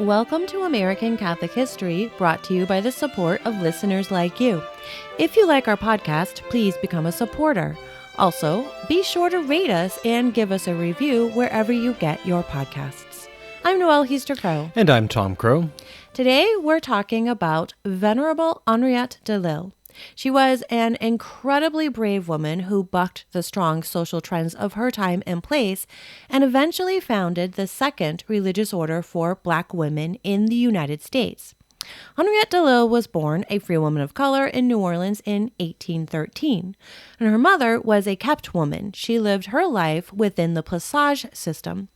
Welcome to American Catholic History, brought to you by the support of listeners like you. If you like our podcast, please become a supporter. Also, be sure to rate us and give us a review wherever you get your podcasts. I'm Noelle Heaster-Crowe. And I'm Tom Crow. Today, we're talking about Venerable Henriette Delille. She was an incredibly brave woman who bucked the strong social trends of her time and place and eventually founded the second religious order for Black women in the United States. Henriette Delille was born a free woman of color in New Orleans in 1813, and her mother was a kept woman. She lived her life within the plaçage system.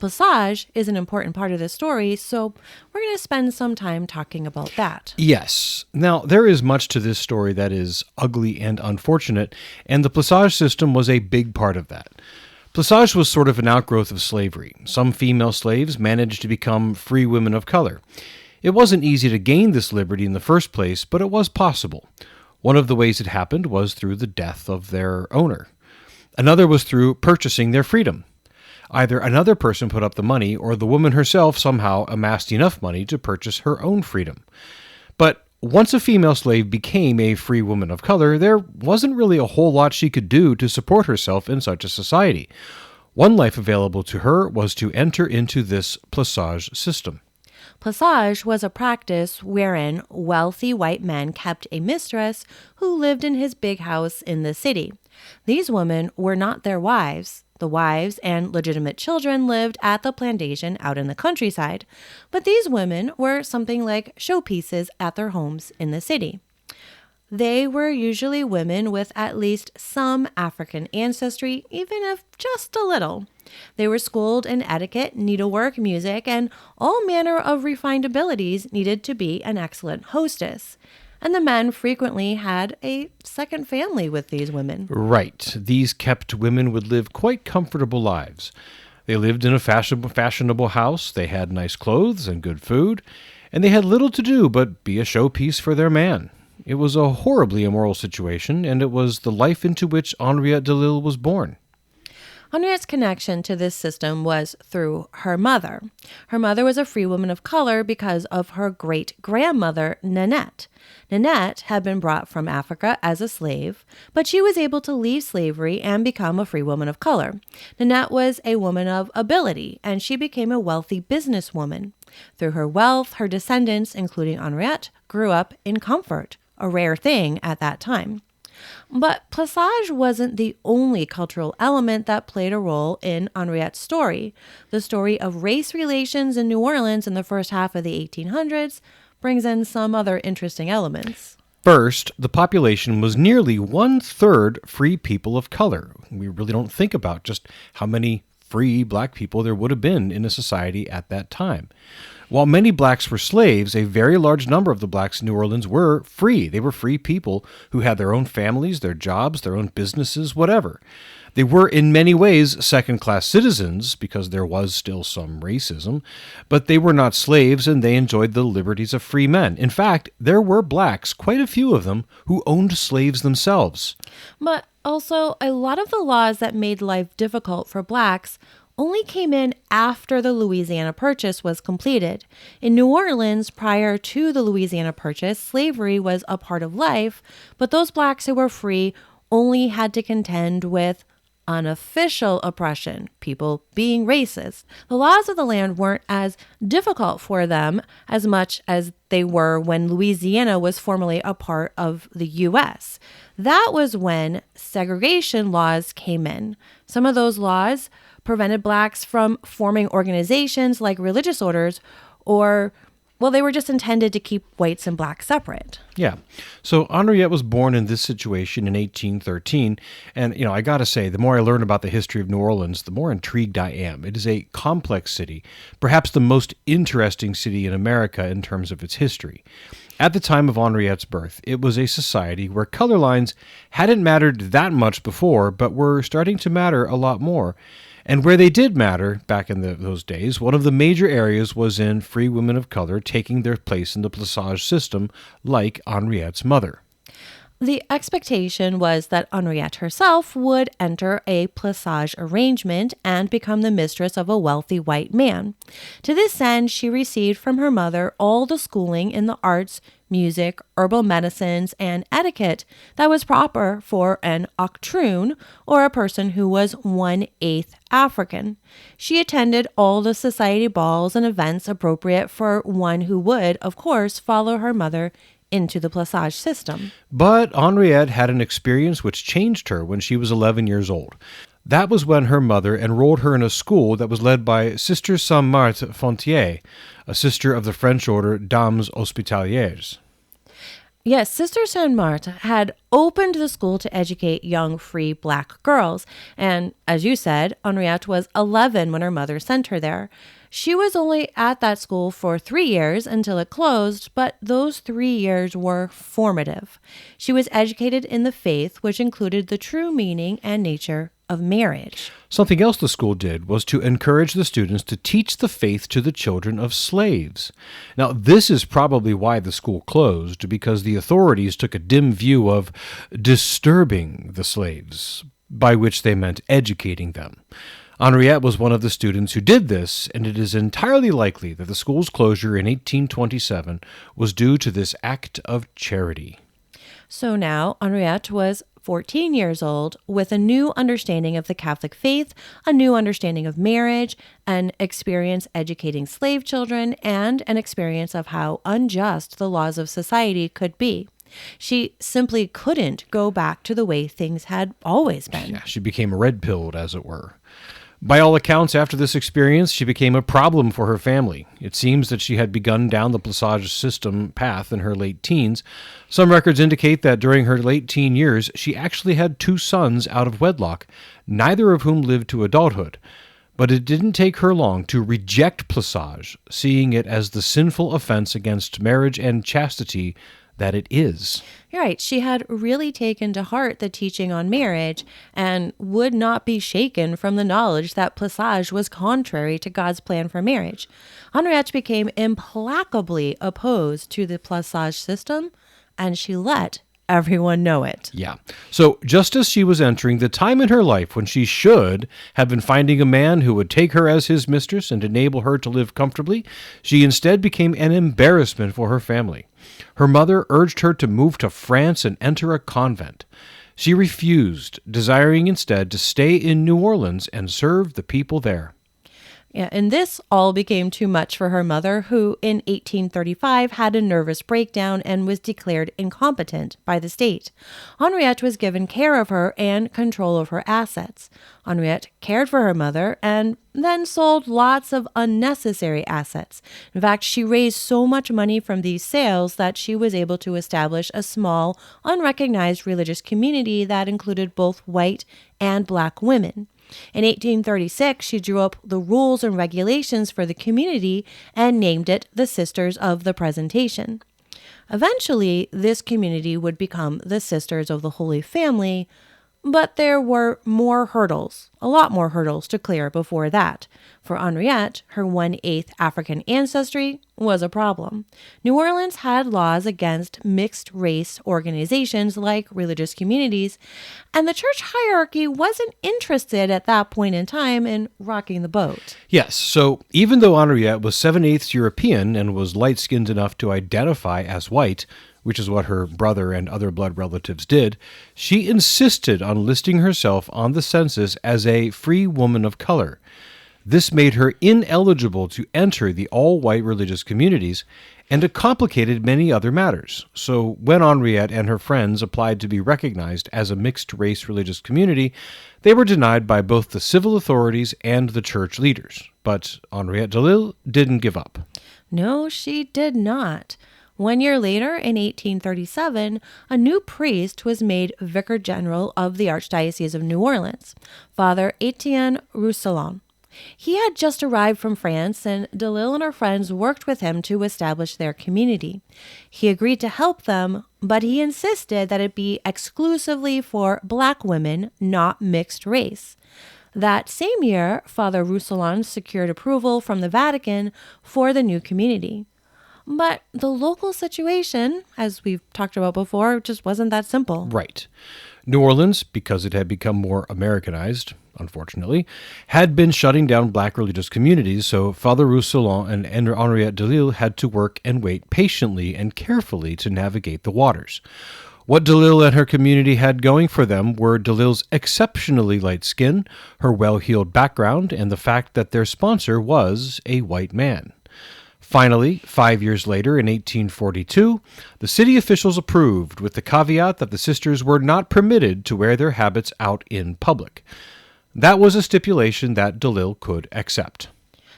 Plaçage is an important part of the story, so we're going to spend some time talking about that. Yes. Now, there is much to this story that is ugly and unfortunate, and the plaçage system was a big part of that. Plaçage was sort of an outgrowth of slavery. Some female slaves managed to become free women of color. It wasn't easy to gain this liberty in the first place, but it was possible. One of the ways it happened was through the death of their owner. Another was through purchasing their freedom. Either another person put up the money, or the woman herself somehow amassed enough money to purchase her own freedom. But once a female slave became a free woman of color, there wasn't really a whole lot she could do to support herself in such a society. One life available to her was to enter into this plaçage system. Plaçage was a practice wherein wealthy white men kept a mistress who lived in his big house in the city. These women were not their wives. The wives and legitimate children lived at the plantation out in the countryside, but these women were something like showpieces at their homes in the city. They were usually women with at least some African ancestry, even if just a little. They were schooled in etiquette, needlework, music, and all manner of refined abilities needed to be an excellent hostess. And the men frequently had a second family with these women. Right. These kept women would live quite comfortable lives. They lived in a fashionable house, they had nice clothes and good food, and they had little to do but be a showpiece for their man. It was a horribly immoral situation, and it was the life into which Henriette Delille was born. Henriette's connection to this system was through her mother. Her mother was a free woman of color because of her great-grandmother, Nanette. Nanette had been brought from Africa as a slave, but she was able to leave slavery and become a free woman of color. Nanette was a woman of ability, and she became a wealthy businesswoman. Through her wealth, her descendants, including Henriette, grew up in comfort, a rare thing at that time. But plaçage wasn't the only cultural element that played a role in Henriette's story. The story of race relations in New Orleans in the first half of the 1800s brings in some other interesting elements. First, the population was nearly 1/3 free people of color. We really don't think about just how many free black people there would have been in a society at that time. While many blacks were slaves, a very large number of the blacks in New Orleans were free. They were free people who had their own families, their jobs, their own businesses, whatever. They were in many ways second-class citizens because there was still some racism, but they were not slaves and they enjoyed the liberties of free men. In fact, there were blacks, quite a few of them, who owned slaves themselves. But also, a lot of the laws that made life difficult for blacks only came in after the Louisiana Purchase was completed. In New Orleans, prior to the Louisiana Purchase, slavery was a part of life, but those blacks who were free only had to contend with unofficial oppression, people being racist. The laws of the land weren't as difficult for them as much as they were when Louisiana was formally a part of the U.S. That was when segregation laws came in. Some of those laws prevented blacks from forming organizations like religious orders, or, well, they were just intended to keep whites and blacks separate. Yeah. So Henriette was born in this situation in 1813. And, I got to say, the more I learn about the history of New Orleans, the more intrigued I am. It is a complex city, perhaps the most interesting city in America in terms of its history. At the time of Henriette's birth, it was a society where color lines hadn't mattered that much before, but were starting to matter a lot more. And where they did matter, back in those days, one of the major areas was in free women of color taking their place in the plaçage system, like Henriette's mother. The expectation was that Henriette herself would enter a plaçage arrangement and become the mistress of a wealthy white man. To this end, she received from her mother all the schooling in the arts, music, herbal medicines, and etiquette that was proper for an octroon, or a person who was 1/8 African. She attended all the society balls and events appropriate for one who would, of course, follow her mother into the plaçage system. But Henriette had an experience which changed her when she was 11 years old. That was when her mother enrolled her in a school that was led by Sister Sainte-Marthe Fontier, a sister of the French order Dames Hospitalières. Yes, Sister Sainte Marthe had opened the school to educate young, free black girls. And as you said, Henriette was 11 when her mother sent her there. She was only at that school for 3 years until it closed, but those 3 years were formative. She was educated in the faith, which included the true meaning and nature of marriage. Something else the school did was to encourage the students to teach the faith to the children of slaves. Now, this is probably why the school closed, because the authorities took a dim view of disturbing the slaves, by which they meant educating them. Henriette was one of the students who did this, and it is entirely likely that the school's closure in 1827 was due to this act of charity. So now Henriette was 14 years old with a new understanding of the Catholic faith, a new understanding of marriage, an experience educating slave children, and an experience of how unjust the laws of society could be. She simply couldn't go back to the way things had always been. Yeah, she became red-pilled, as it were. By all accounts, after this experience, she became a problem for her family. It seems that she had begun down the plaçage system path in her late teens. Some records indicate that during her late teen years, she actually had 2 sons out of wedlock, neither of whom lived to adulthood. But it didn't take her long to reject plaçage, seeing it as the sinful offense against marriage and chastity that it is. You're right. She had really taken to heart the teaching on marriage and would not be shaken from the knowledge that plaçage was contrary to God's plan for marriage. Henriette became implacably opposed to the plaçage system, and she let everyone know it. Yeah. So just as she was entering the time in her life when she should have been finding a man who would take her as his mistress and enable her to live comfortably, she instead became an embarrassment for her family. Her mother urged her to move to France and enter a convent. She refused, desiring instead to stay in New Orleans and serve the people there. Yeah, and this all became too much for her mother, who in 1835 had a nervous breakdown and was declared incompetent by the state. Henriette was given care of her and control of her assets. Henriette cared for her mother and then sold lots of unnecessary assets. In fact, she raised so much money from these sales that she was able to establish a small, unrecognized religious community that included both white and black women. In 1836, she drew up the rules and regulations for the community and named it the Sisters of the Presentation. Eventually, this community would become the Sisters of the Holy Family, but there were more hurdles, a lot more hurdles to clear before that. For Henriette, her 1/8 African ancestry was a problem. New Orleans had laws against mixed-race organizations like religious communities, and the church hierarchy wasn't interested at that point in time in rocking the boat. Yes, so even though Henriette was 7/8 European and was light-skinned enough to identify as white, which is what her brother and other blood relatives did, she insisted on listing herself on the census as a free woman of color. This made her ineligible to enter the all-white religious communities, and it complicated many other matters. So when Henriette and her friends applied to be recognized as a mixed-race religious community, they were denied by both the civil authorities and the church leaders. But Henriette Delille didn't give up. No, she did not. 1 year later, in 1837, a new priest was made Vicar General of the Archdiocese of New Orleans, Father Etienne Roussillon. He had just arrived from France, and Delille and her friends worked with him to establish their community. He agreed to help them, but he insisted that it be exclusively for black women, not mixed race. That same year, Father Roussillon secured approval from the Vatican for the new community. But the local situation, as we've talked about before, just wasn't that simple. Right. New Orleans, because it had become more Americanized, unfortunately, had been shutting down black religious communities, so Father Roussillon and Henriette Delille had to work and wait patiently and carefully to navigate the waters. What Delille and her community had going for them were Delille's exceptionally light skin, her well-heeled background, and the fact that their sponsor was a white man. Finally, 5 years later, in 1842, the city officials approved, with the caveat that the sisters were not permitted to wear their habits out in public. That was a stipulation that Delille could accept.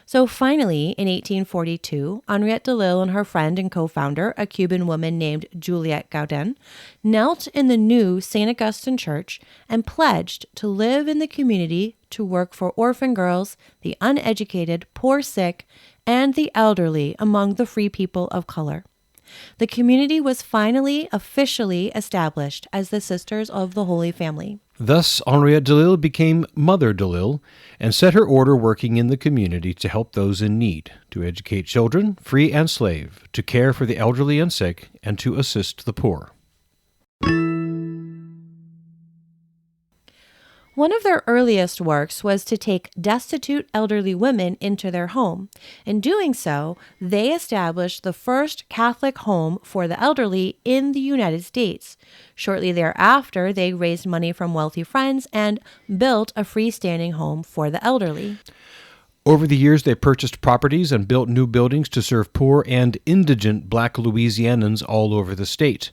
So finally, in 1842, Henriette Delille and her friend and co-founder, a Cuban woman named Juliette Gaudin, knelt in the new St. Augustine Church and pledged to live in the community to work for orphan girls, the uneducated, poor, sick, and the elderly among the free people of color. The community was finally officially established as the Sisters of the Holy Family. Thus, Henriette Delille became Mother Delille and set her order working in the community to help those in need, to educate children, free and slave, to care for the elderly and sick, and to assist the poor. One of their earliest works was to take destitute elderly women into their home. In doing so, they established the first Catholic home for the elderly in the United States. Shortly thereafter, they raised money from wealthy friends and built a freestanding home for the elderly. Over the years, they purchased properties and built new buildings to serve poor and indigent black Louisianans all over the state.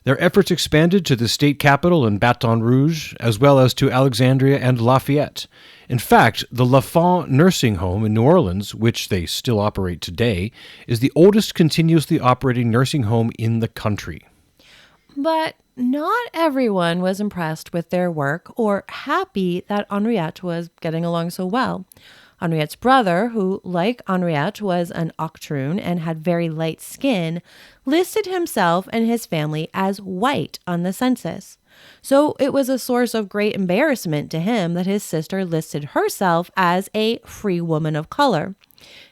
Their efforts expanded to the state capital in Baton Rouge, as well as to Alexandria and Lafayette. In fact, the L'Enfant Nursing Home in New Orleans, which they still operate today, is the oldest continuously operating nursing home in the country. But not everyone was impressed with their work or happy that Henriette was getting along so well. Henriette's brother, who, like Henriette, was an octroon and had very light skin, listed himself and his family as white on the census. So it was a source of great embarrassment to him that his sister listed herself as a free woman of color.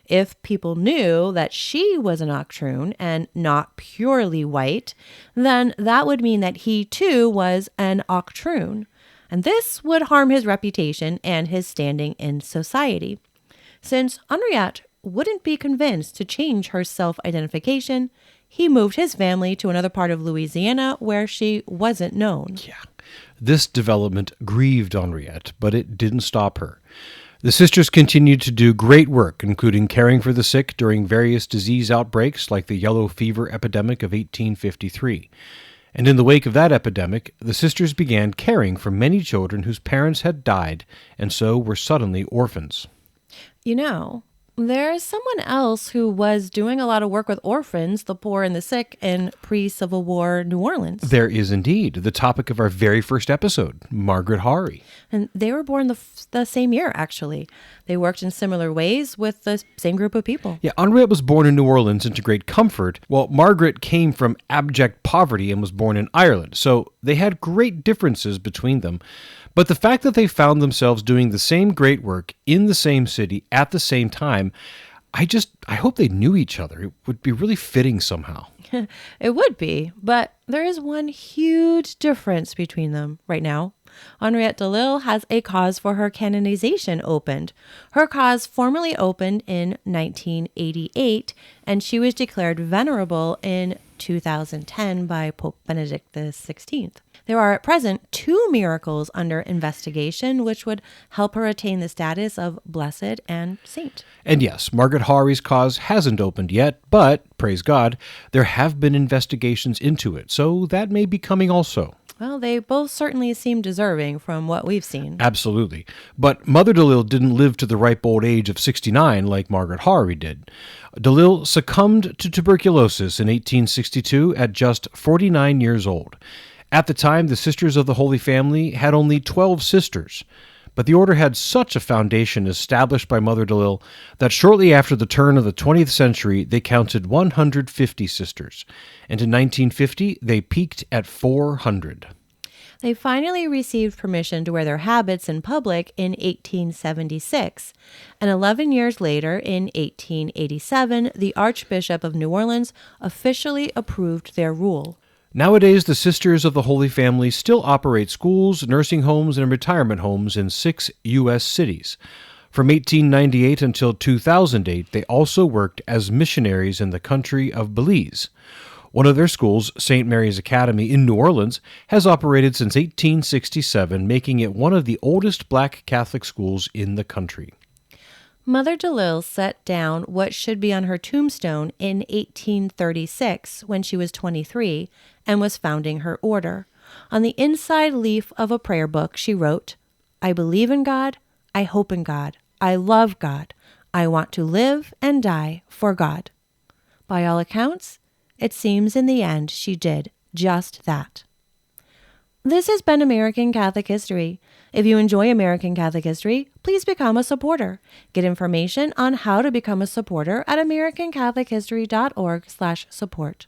If people knew that she was an octroon and not purely white, then that would mean that he too was an octroon. And this would harm his reputation and his standing in society. Since Henriette wouldn't be convinced to change her self-identification, he moved his family to another part of Louisiana where she wasn't known. Yeah. This development grieved Henriette, but it didn't stop her. The sisters continued to do great work, including caring for the sick during various disease outbreaks like the yellow fever epidemic of 1853. And in the wake of that epidemic, the sisters began caring for many children whose parents had died and so were suddenly orphans. You know, there's someone else who was doing a lot of work with orphans, the poor and the sick, in pre-Civil War New Orleans. There is indeed the topic of our very first episode, Margaret Horry. And they were born the same year, actually. They worked in similar ways with the same group of people. Yeah, Henriette was born in New Orleans into great comfort, while Margaret came from abject poverty and was born in Ireland. So they had great differences between them. But the fact that they found themselves doing the same great work in the same city at the same time, I hope they knew each other. It would be really fitting somehow. It would be, but there is one huge difference between them right now. Henriette Delille has a cause for her canonization opened. Her cause formally opened in 1988, and she was declared venerable in 2010 by Pope Benedict XVI. There are at present 2 miracles under investigation, which would help her attain the status of blessed and saint. And yes, Margaret Horry's cause hasn't opened yet, but, praise God, there have been investigations into it, so that may be coming also. Well, they both certainly seem deserving from what we've seen. Absolutely. But Mother Delille didn't live to the ripe old age of 69 like Margaret Horry did. Delille succumbed to tuberculosis in 1862 at just 49 years old. At the time, the Sisters of the Holy Family had only 12 sisters, but the order had such a foundation established by Mother Delille that shortly after the turn of the 20th century, they counted 150 sisters, and in 1950, they peaked at 400. They finally received permission to wear their habits in public in 1876, and 11 years later, in 1887, the Archbishop of New Orleans officially approved their rule. Nowadays, the Sisters of the Holy Family still operate schools, nursing homes, and retirement homes in 6 U.S. cities. From 1898 until 2008, they also worked as missionaries in the country of Belize. One of their schools, St. Mary's Academy in New Orleans, has operated since 1867, making it one of the oldest black Catholic schools in the country. Mother Delille set down what should be on her tombstone in 1836 when she was 23 and was founding her order. On the inside leaf of a prayer book, she wrote, "I believe in God, I hope in God, I love God, I want to live and die for God." By all accounts, it seems in the end she did just that. This has been American Catholic History. If you enjoy American Catholic History, please become a supporter. Get information on how to become a supporter at americancatholichistory.org/support.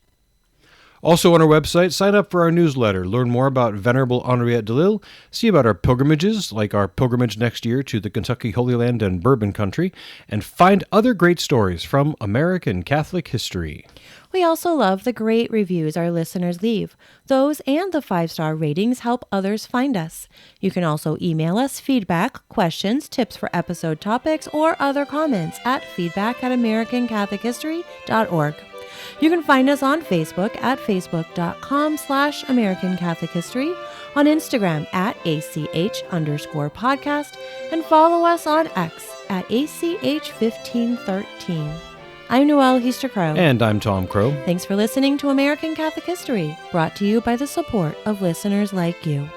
Also on our website, sign up for our newsletter, learn more about Venerable Henriette Delille, see about our pilgrimages, like our pilgrimage next year to the Kentucky Holy Land and Bourbon Country, and find other great stories from American Catholic history. We also love the great reviews our listeners leave. Those and the 5-star ratings help others find us. You can also email us feedback, questions, tips for episode topics, or other comments at feedback@americancatholichistory.org. You can find us on Facebook at facebook.com/American Catholic History, on Instagram at ACH_podcast, and follow us on X at ACH1513. I'm Noelle Heaster-Crowe. And I'm Tom Crow. Thanks for listening to American Catholic History, brought to you by the support of listeners like you.